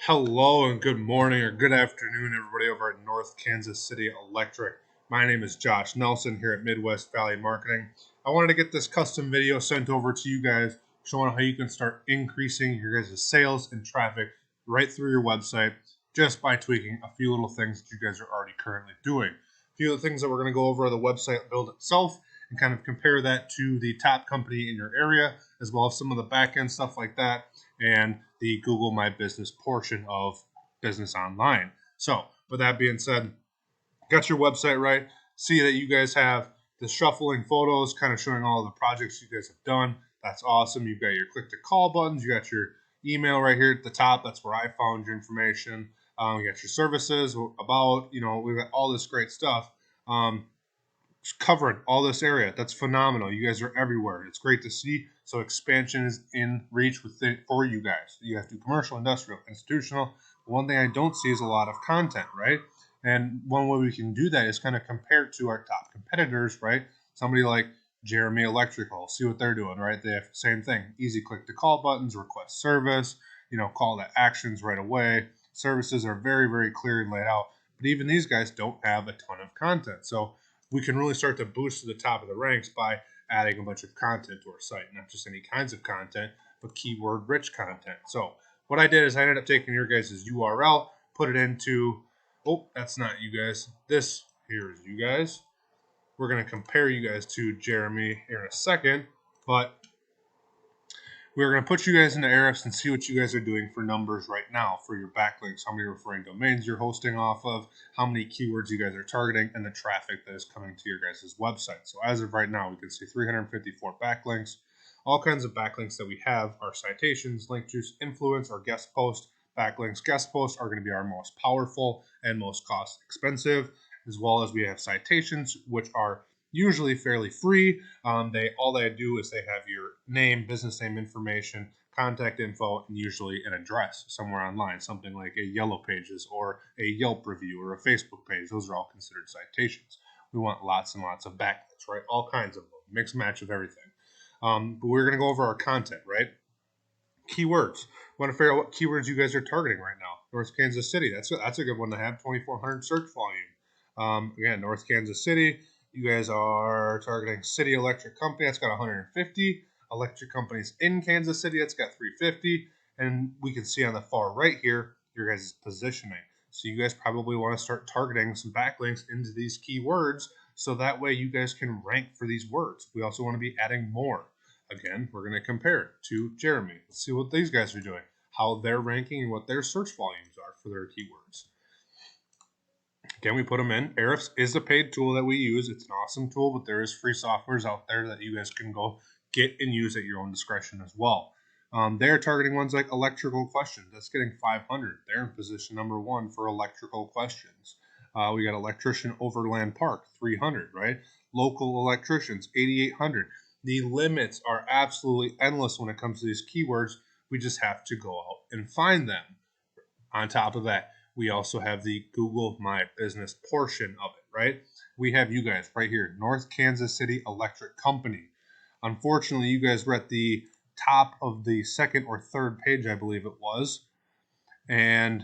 Hello and good morning or good afternoon, everybody over at North Kansas City Electric. My name is Josh Nelson here at Midwest Valley Marketing. I wanted to get this custom video sent over to you guys showing how you can start increasing your guys' sales and traffic right through your website just by tweaking a few little things that you guys are already currently doing. A few of the things that we're going to go over are the website build itself and kind of compare that to the top company in your area, as well as some of the back end stuff like that, and the Google My Business portion of business online. So, with that being said, got your website right. See that you guys have the shuffling photos, kind of showing all of the projects you guys have done. That's awesome. You've got your click to call buttons. You got your email right here at the top. That's where I found your information. You got your services about, we've got all this great stuff. Covering all this area. That's phenomenal. You guys are everywhere. It's great to see. So expansion is in reach for you guys. You have to do commercial, industrial, institutional. One thing I don't see is a lot of content, right? And one way we can do that is kind of compare to our top competitors, right? Somebody like Jeremy Electrical, see what they're doing, right? They have the same thing. Easy click to call buttons, request service, call to actions right away. Services are very, very clearly laid out. But even these guys don't have a ton of content. So we can really start to boost to the top of the ranks by adding a bunch of content to our site. Not just any kinds of content, but keyword-rich content. So what I did is I ended up taking your guys' URL, put it into, that's not you guys. This here is you guys. We're going to compare you guys to Jeremy here in a second, but we're going to put you guys into Ahrefs and see what you guys are doing for numbers right now for your backlinks, how many referring domains you're hosting off of, how many keywords you guys are targeting, and the traffic that is coming to your guys' website. So as of right now, we can see 354 backlinks. All kinds of backlinks that we have are citations, link juice, influence, or guest post. Backlinks, guest posts are going to be our most powerful and most cost expensive, as well as we have citations, which are usually fairly free. All they do is they have your name, business name information, contact info, and usually an address somewhere online, something like a Yellow Pages or a Yelp review or a Facebook page. Those are all considered citations. We want lots and lots of backlinks, right? All kinds of them, mix match of everything. But we're going to go over our content, right? Keywords. Want to figure out what keywords you guys are targeting right now. North Kansas City. That's a good one to have. 2,400 search volume. Again, North Kansas City. You guys are targeting City Electric Company. That's got 150. Electric companies in Kansas City. That's got 350. And we can see on the far right here your guys' positioning. So you guys probably want to start targeting some backlinks into these keywords so that way you guys can rank for these words. We also want to be adding more. Again, we're going to compare to Jeremy. Let's see what these guys are doing, how they're ranking, and what their search volumes are for their keywords. Again, we put them in. Ahrefs is a paid tool that we use. It's an awesome tool, but there is free softwares out there that you guys can go get and use at your own discretion as well. They're targeting ones like electrical questions. That's getting 500. They're in position number 1 for electrical questions. We got electrician Overland Park, 300, right? Local electricians, 8,800. The limits are absolutely endless when it comes to these keywords. We just have to go out and find them. On top of that, we also have the Google My Business portion of it, right? We have you guys right here, North Kansas City Electric Company. Unfortunately, you guys were at the top of the second or third page, I believe it was. And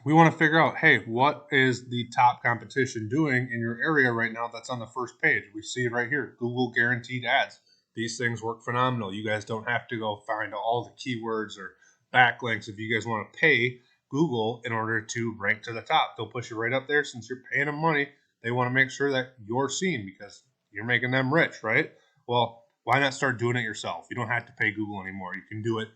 we want to figure out, hey, what is the top competition doing in your area right now that's on the first page? We see it right here, Google Guaranteed Ads. These things work phenomenal. You guys don't have to go find all the keywords or backlinks if you guys want to pay Google in order to rank to the top. They'll push you right up there. Since you're paying them money, they want to make sure that you're seen because you're making them rich, right? Well, why not start doing it yourself? You don't have to pay Google anymore. You can do it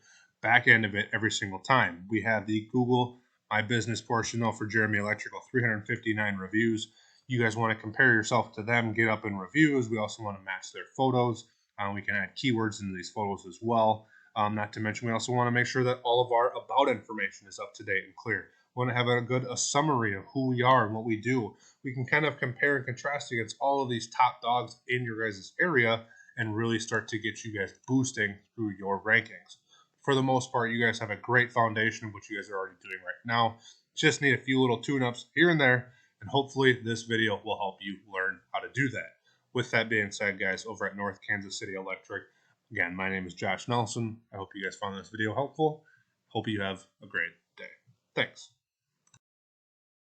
back end of it every single time. We have the Google My Business portion though for Jeremy Electrical, 359 reviews. You guys want to compare yourself to them, get up in reviews. We also want to match their photos. We can add keywords into these photos as well. Not to mention, we also want to make sure that all of our about information is up to date and clear. We want to have a summary of who we are and what we do. We can kind of compare and contrast against all of these top dogs in your guys' area and really start to get you guys boosting through your rankings. For the most part, you guys have a great foundation of what you guys are already doing right now. Just need a few little tune-ups here and there, and hopefully this video will help you learn how to do that. With that being said, guys, over at North Kansas City Electric, again, my name is Josh Nelson. I hope you guys found this video helpful. Hope you have a great day. Thanks.